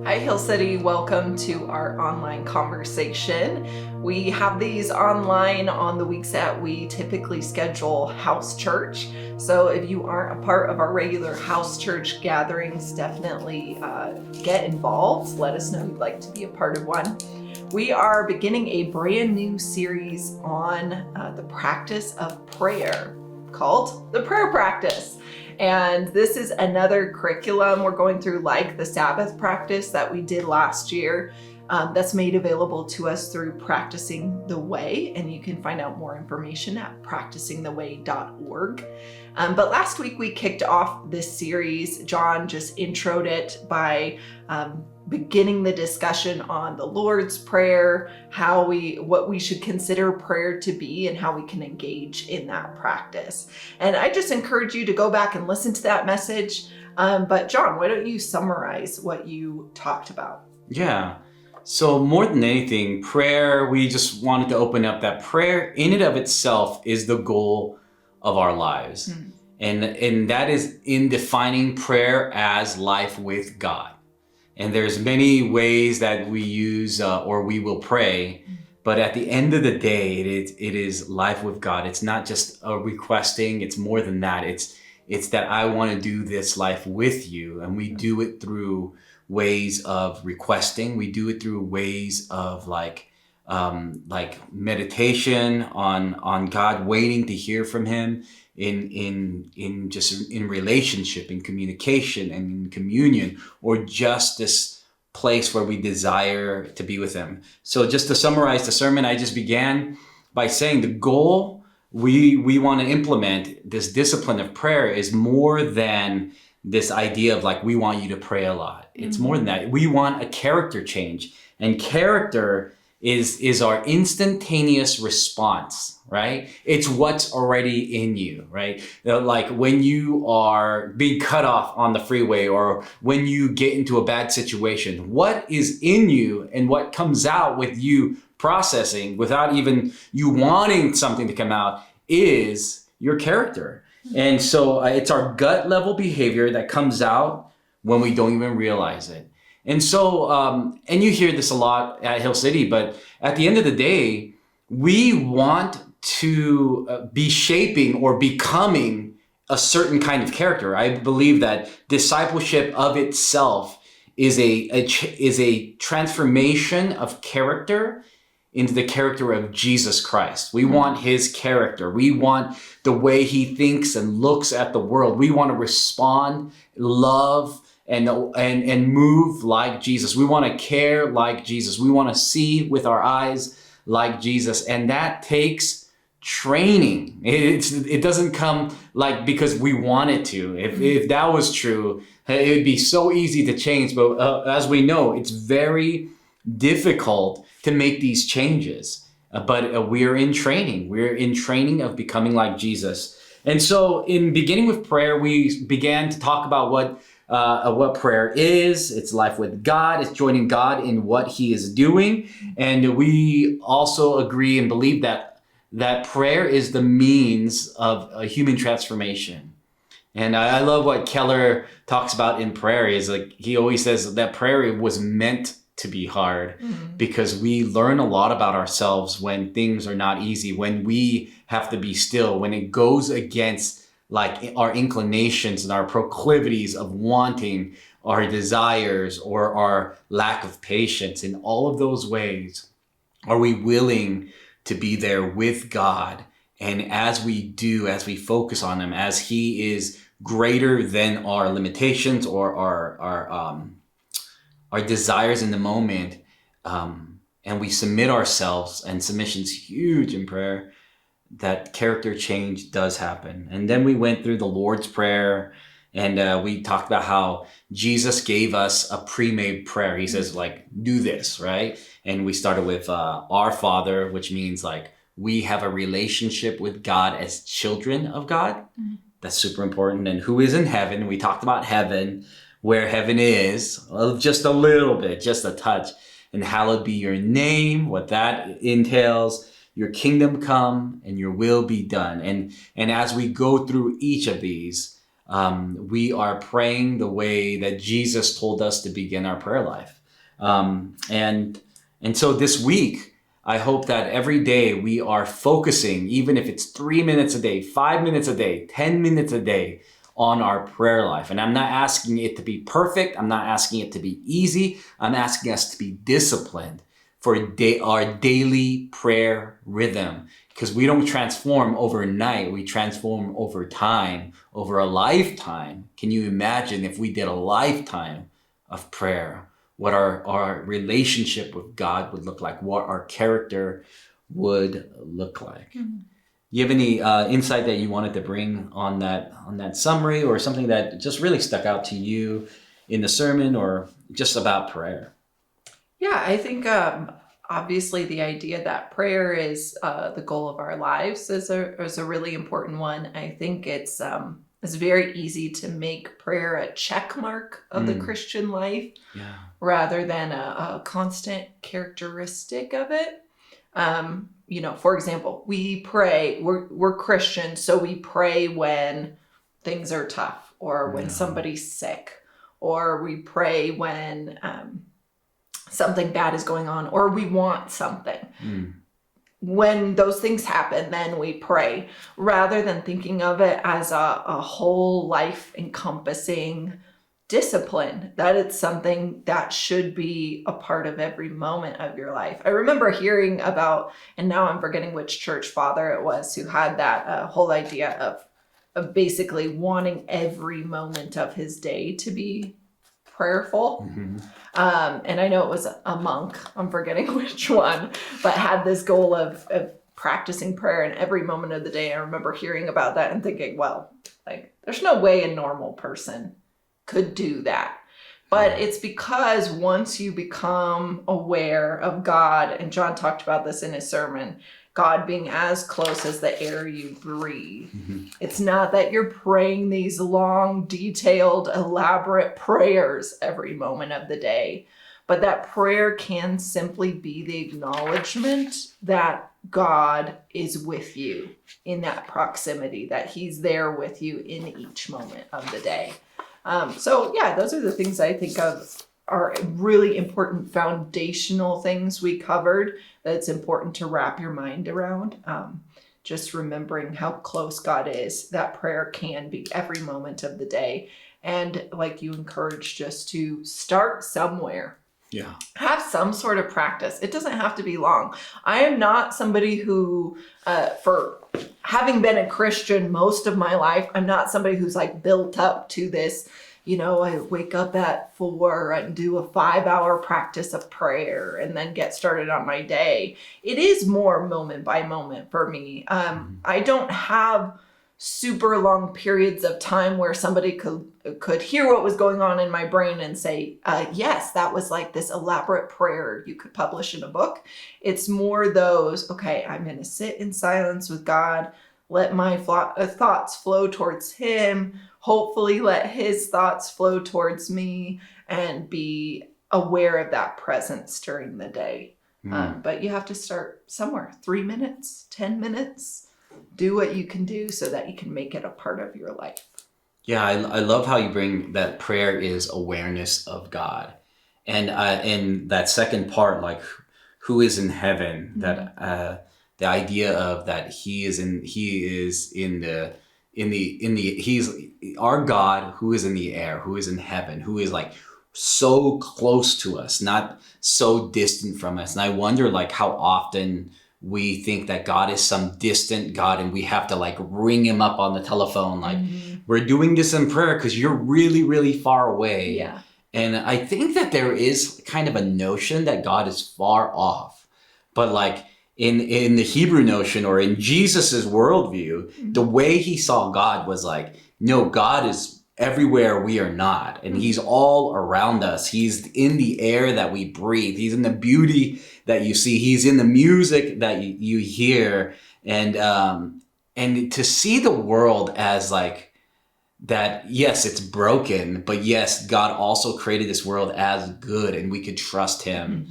Hi, Hill City. Welcome to our online conversation. We have these online on the weeks that we typically schedule house church. So if you aren't a part of our regular house church gatherings, definitely get involved. Let us know you'd like to be a part of one. We are beginning a brand new series on the practice of prayer called The Prayer Practice. And this is another curriculum we're going through, like the Sabbath practice that we did last year, that's made available to us through Practicing the Way. And you can find out more information at practicingtheway.org. But last week we kicked off this series. John just introed it by beginning the discussion on the Lord's Prayer, what we should consider prayer to be, and how we can engage in that practice. And I just encourage you to go back and listen to that message. But John, why don't you summarize what you talked about? Yeah. So more than anything, prayer, we just wanted to open up that prayer in and of itself is the goal of our lives. And that is in defining prayer as life with God. And there's many ways that we use or we will pray, but at the end of the day, it is life with God. It's not just a requesting. It's more than that. It's that I want to do this life with you, and we do it through ways of requesting. We do it through ways of like meditation on God, waiting to hear from Him. In relationship, in communication, and in communion, or just this place where we desire to be with Him. So just to summarize the sermon, I just began by saying the goal we want to implement this discipline of prayer is more than this idea of like, we want you to pray a lot. It's more than that. We want a character change, and character is our instantaneous response, right? It's what's already in you, right? Like when you are being cut off on the freeway, or when you get into a bad situation, what is in you and what comes out with you processing without even you wanting something to come out is your character. And so it's our gut level behavior that comes out when we don't even realize it. And so, and you hear this a lot at Hill City, but at the end of the day, we want to be shaping or becoming a certain kind of character. I believe that discipleship of itself is a transformation of character into the character of Jesus Christ. We want His character. We want the way He thinks and looks at the world. We want to respond, love, and move like Jesus. We want to care like Jesus. We want to see with our eyes like Jesus. And that takes training. It doesn't come like because we want it to. If that was true, it would be so easy to change. But as we know, it's very difficult to make these changes. But we're in training. We're in training of becoming like Jesus. And so in beginning with prayer, we began to talk about what prayer is. It's life with God. It's joining God in what He is doing. And we also agree and believe that prayer is the means of a human transformation. And I love what Keller talks about in prayer. Is like, he always says that prayer was meant to be hard because we learn a lot about ourselves when things are not easy, when we have to be still, when it goes against like our inclinations and our proclivities of wanting, our desires, or our lack of patience. In all of those ways, are we willing to be there with God? And as we do, as we focus on Him, as He is greater than our limitations or our desires in the moment, and we submit ourselves, and submission's huge in prayer, that character change does happen. And then we went through the Lord's Prayer, and we talked about how Jesus gave us a pre-made prayer. He says, like, do this, right? And we started with Our Father, which means like we have a relationship with God as children of God. That's super important. And who is in heaven? We talked about heaven, where heaven is, just a little bit, just a touch. And hallowed be your name, what that entails. Your kingdom come and your will be done. And as we go through each of these, we are praying the way that Jesus told us to begin our prayer life. And so this week, I hope that every day we are focusing, even if it's 3 minutes a day, 5 minutes a day, 10 minutes a day, on our prayer life. And I'm not asking it to be perfect. I'm not asking it to be easy. I'm asking us to be disciplined for our daily prayer rhythm, because we don't transform overnight. We transform over time, over a lifetime. Can you imagine if we did a lifetime of prayer, what our relationship with God would look like, what our character would look like? Mm-hmm. You have any insight that you wanted to bring on that summary, or something that just really stuck out to you in the sermon, or just about prayer? Yeah, I think obviously the idea that prayer is the goal of our lives is a really important one. I think it's very easy to make prayer a check mark of the Christian life, rather than a constant characteristic of it. For example, we pray, we're Christians, so we pray when things are tough, or when somebody's sick, or we pray when something bad is going on, or we want something. When those things happen, then we pray, rather than thinking of it as a whole life encompassing discipline, that it's something that should be a part of every moment of your life. I remember hearing about, and now I'm forgetting which church father it was who had that whole idea of basically wanting every moment of his day to be prayerful. And I know it was a monk, I'm forgetting which one, but had this goal of practicing prayer in every moment of the day. I remember hearing about that and thinking, well, there's no way a normal person could do that. But it's because once you become aware of God, and John talked about this in his sermon, God being as close as the air you breathe. It's not that you're praying these long, detailed, elaborate prayers every moment of the day, but that prayer can simply be the acknowledgement that God is with you in that proximity, that he's there with you in each moment of the day. Those are the things I think of are really important foundational things we covered that it's important to wrap your mind around. Just remembering how close God is, that prayer can be every moment of the day. And like you encouraged, just to start somewhere. Yeah. Have some sort of practice. It doesn't have to be long. I am not somebody who, for having been a Christian most of my life, I'm not somebody who's built up to this, I wake up at 4 and do a 5-hour practice of prayer and then get started on my day. It is more moment by moment for me. I don't have super long periods of time where somebody could hear what was going on in my brain and say, yes, that was this elaborate prayer you could publish in a book. It's more those, okay, I'm going to sit in silence with God, let my thoughts flow towards him, hopefully let his thoughts flow towards me, and be aware of that presence during the day. But you have to start somewhere. 3 minutes, 10 minutes. Do what you can do so that you can make it a part of your life. Yeah, I love how you bring that prayer is awareness of God. And in that second part, who is in heaven, that the idea of that he's our God who is in the air, who is in heaven, who is so close to us, not so distant from us. And I wonder how often we think that God is some distant God and we have to ring him up on the telephone. We're doing this in prayer because you're really, really far away. Yeah. And I think that there is kind of a notion that God is far off. But in the Hebrew notion, or in Jesus's worldview, the way he saw God was no, God is everywhere we are not. And he's all around us. He's in the air that we breathe. He's in the beauty that you see. He's in the music that you hear. And to see the world as that, yes, it's broken, but yes, God also created this world as good and we could trust him.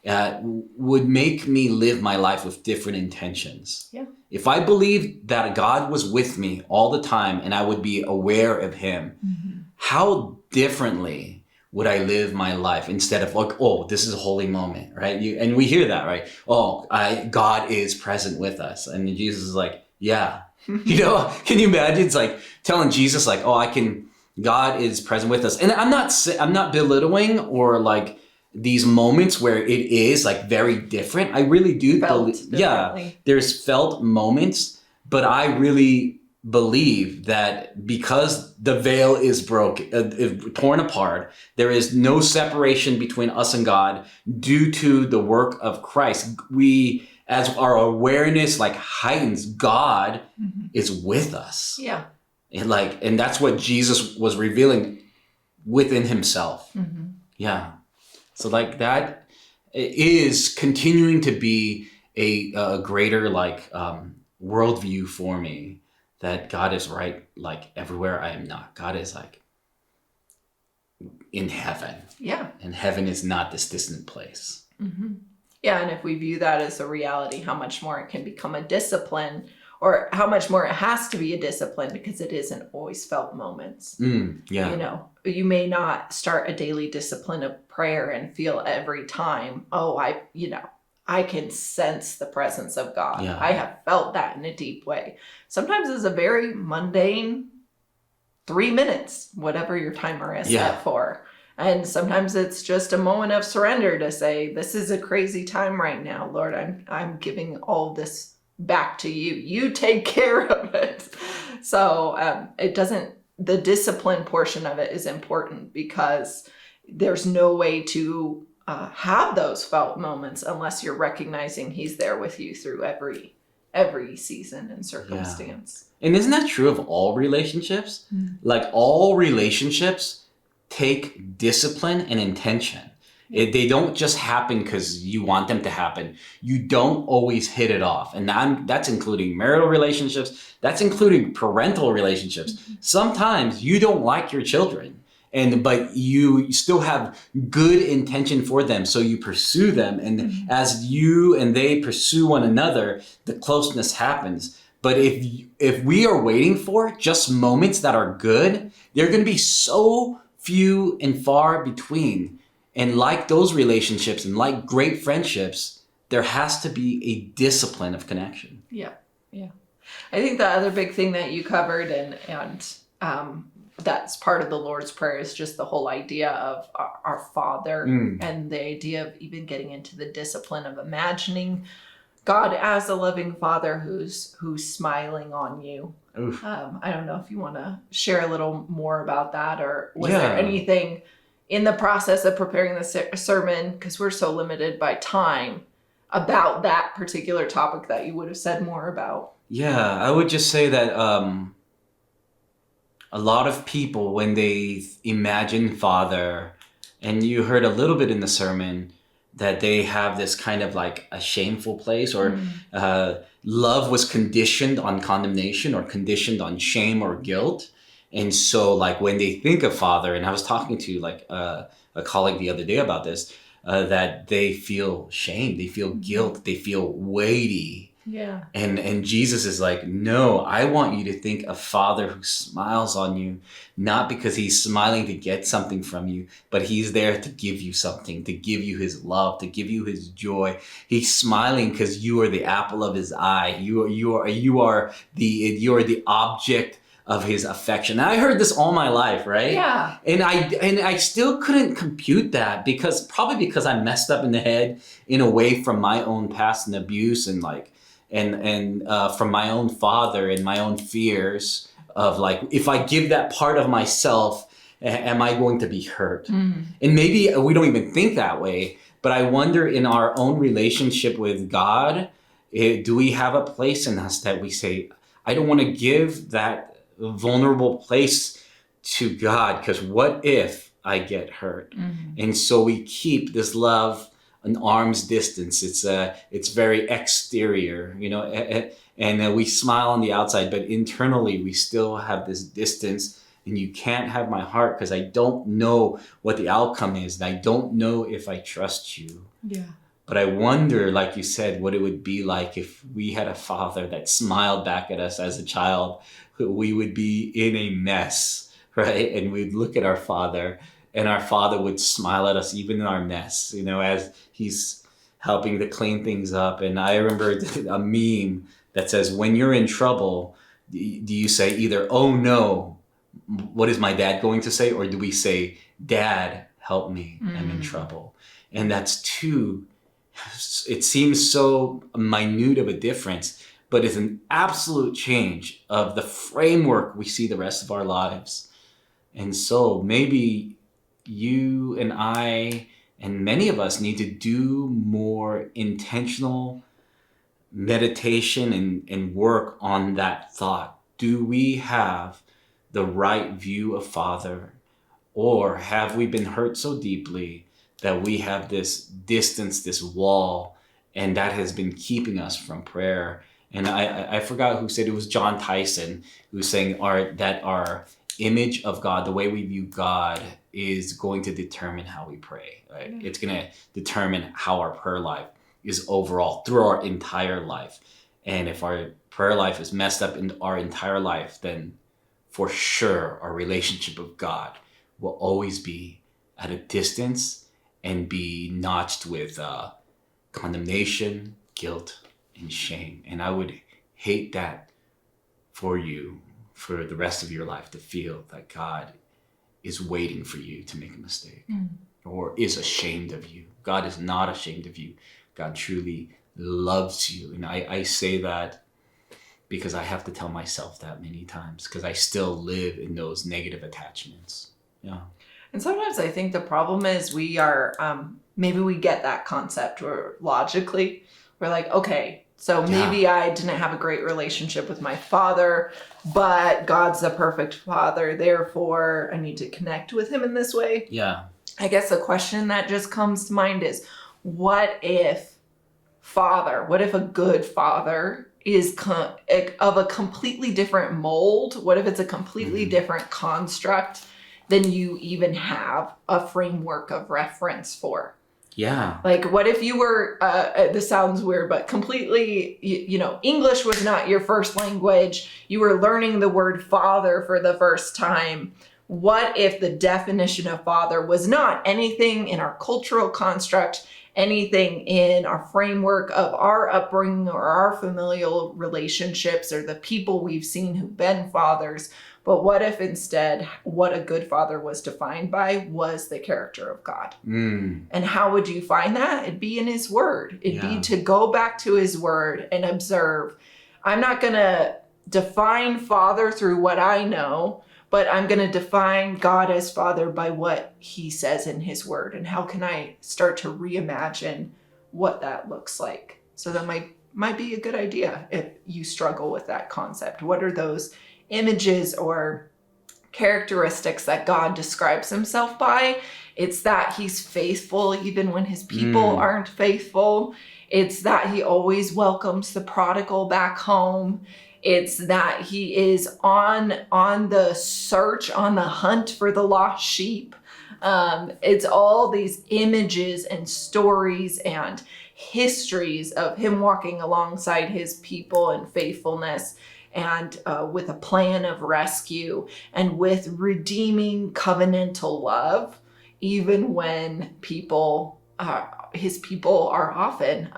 would make me live my life with different intentions. Yeah. If I believed that God was with me all the time and I would be aware of him, how differently would I live my life instead of like, oh, this is a holy moment, right? And we hear that, right? Oh, God is present with us. And Jesus is like, yeah. Can you imagine? It's like telling Jesus like, oh, God is present with us. And I'm not belittling or like these moments where it is like very different. I really do believe, there's felt moments, but I really believe that because the veil is torn apart, there is no separation between us and God due to the work of Christ. We, as our awareness like heightens, God is with us. Yeah. And that's what Jesus was revealing within himself. Yeah. So like that is continuing to be a greater like worldview for me, that God is right like everywhere I am not. God is like in heaven. Yeah. And heaven is not this distant place. Yeah, and if we view that as a reality, how much more it can become a discipline, or how much more it has to be a discipline, because it isn't always felt moments. Yeah. You may not start a daily discipline of prayer and feel every time, oh, I can sense the presence of God. Yeah. I have felt that in a deep way. Sometimes it's a very mundane 3 minutes, whatever your timer is set for. And sometimes it's just a moment of surrender to say, this is a crazy time right now. Lord, I'm giving all of this back to you. You take care of it. So the discipline portion of it is important, because there's no way to have those felt moments unless you're recognizing he's there with you through every season and circumstance. Yeah. And isn't that true of all relationships? Like all relationships take discipline and intention. They don't just happen because you want them to happen. You don't always hit it off. And that's including marital relationships. That's including parental relationships. Sometimes you don't like your children, but you still have good intention for them. So you pursue them. And as you and they pursue one another, the closeness happens. But if we are waiting for just moments that are good, they're going to be so few and far between. And like those relationships and like great friendships, there has to be a discipline of connection. Yeah. I think the other big thing that you covered, and that's part of the Lord's Prayer, is just the whole idea of our Father, and the idea of even getting into the discipline of imagining God as a loving Father who's smiling on you. I don't know if you want to share a little more about that, or was there anything in the process of preparing the sermon, because we're so limited by time, about that particular topic that you would have said more about? Yeah, I would just say that a lot of people, when they imagine Father, and you heard a little bit in the sermon, that they have this kind of like a shameful place, or love was conditioned on condemnation or conditioned on shame or guilt. And so like when they think of Father, and I was talking to like a colleague the other day about this, that they feel shame, they feel guilt, they feel weighty. Yeah. And Jesus is like, no, I want you to think of Father who smiles on you, not because he's smiling to get something from you, but he's there to give you something, to give you his love, to give you his joy. He's smiling because you are the apple of his eye. You are the object of his affection. And I heard this all my life, right? Yeah. And I still couldn't compute that, because I messed up in the head in a way from my own past and abuse, and like and from my own father and my own fears of like, if I give that part of myself, am I going to be hurt? And maybe we don't even think that way, but I wonder in our own relationship with God, do we have a place in us that we say, I don't want to give that vulnerable place to God, because what if I get hurt? And so we keep this love an arm's distance. It's very exterior, and we smile on the outside, but internally we still have this distance. And you can't have my heart because I don't know what the outcome is, and I don't know if I trust you. Yeah. But I wonder, like you said, what it would be like if we had a father that smiled back at us as a child. We would be in a mess, right? And we'd look at our father, and our father would smile at us even in our mess, as he's helping to clean things up. And I remember a meme that says, when you're in trouble, do you say either, oh no, what is my dad going to say? Or do we say, Dad, help me, I'm in trouble? And that's it seems so minute of a difference, but it's an absolute change of the framework we see the rest of our lives. And so maybe you and I and many of us need to do more intentional meditation and work on that thought. Do we have the right view of Father, or have we been hurt so deeply that we have this distance, this wall, and that has been keeping us from prayer? And I forgot who said, it was John Tyson, who was saying that our image of God, the way we view God, is going to determine how we pray. Right? Mm-hmm. It's going to determine how our prayer life is overall through our entire life. And if our prayer life is messed up in our entire life, then for sure our relationship with God will always be at a distance and be notched with condemnation, guilt, and shame. And I would hate that for you for the rest of your life, to feel that God is waiting for you to make a mistake or is ashamed of you. God is not ashamed of you. God truly loves you. And I say that because I have to tell myself that many times, because I still live in those negative attachments. Yeah. And sometimes I think the problem is we are, maybe we get that concept, or logically we're like, okay, so maybe I didn't have a great relationship with my father, but God's the perfect father. Therefore, I need to connect with him in this way. Yeah. I guess the question that just comes to mind is, what if a good father is of a completely different mold? What if it's a completely different construct than you even have a framework of reference for? Yeah. Like, what if you were, this sounds weird, but completely, English was not your first language. You were learning the word father for the first time. What if the definition of father was not anything in our cultural construct, anything in our framework of our upbringing or our familial relationships or the people we've seen who've been fathers? But what if instead what a good father was defined by was the character of God? And how would you find that? It'd be in his word. It'd be to go back to his word and observe. I'm not going to define father through what I know, but I'm going to define God as father by what he says in his word. And how can I start to reimagine what that looks like? So that might be a good idea if you struggle with that concept. What are those images or characteristics that God describes himself by? It's that he's faithful even when his people aren't faithful. It's that he always welcomes the prodigal back home. It's that he is on the search, on the hunt for the lost sheep. It's all these images and stories and histories of him walking alongside his people in faithfulness, and with a plan of rescue, and with redeeming covenantal love, even when his people are often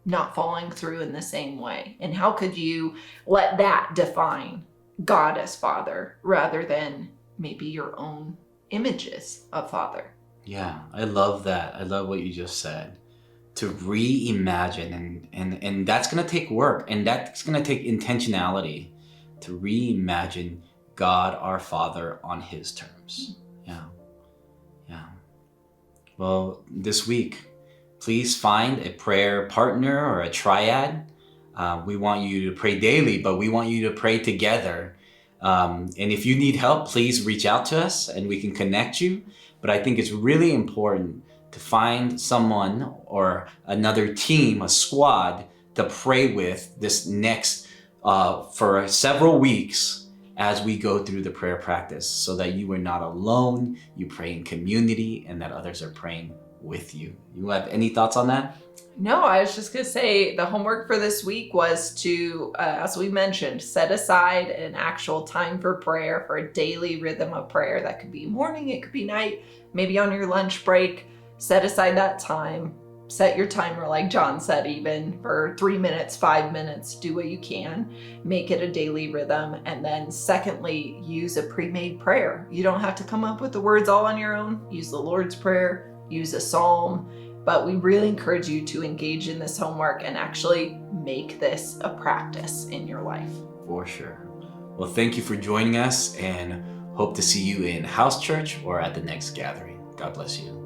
not following through in the same way. And how could you let that define God as father rather than maybe your own images of father? Yeah, I love that. I love what you just said. To reimagine, and that's going to take work, and that's going to take intentionality to reimagine God our Father on his terms. Yeah. Well, this week, please find a prayer partner or a triad. We want you to pray daily, but we want you to pray together. And if you need help, please reach out to us and we can connect you. But I think it's really important to find someone or another team, a squad, to pray with this next for several weeks as we go through the prayer practice, so that you are not alone, you pray in community, and that others are praying with you. You have any thoughts on that? No, I was just going to say the homework for this week was to, as we mentioned, set aside an actual time for prayer, for a daily rhythm of prayer. That could be morning, it could be night, maybe on your lunch break. Set aside that time. Set your timer, like John said, even for 3 minutes, 5 minutes, do what you can. Make it a daily rhythm. And then secondly, use a pre-made prayer. You don't have to come up with the words all on your own. Use the Lord's Prayer, use a psalm. But we really encourage you to engage in this homework and actually make this a practice in your life. For sure. Well, thank you for joining us, and hope to see you in house church or at the next gathering. God bless you.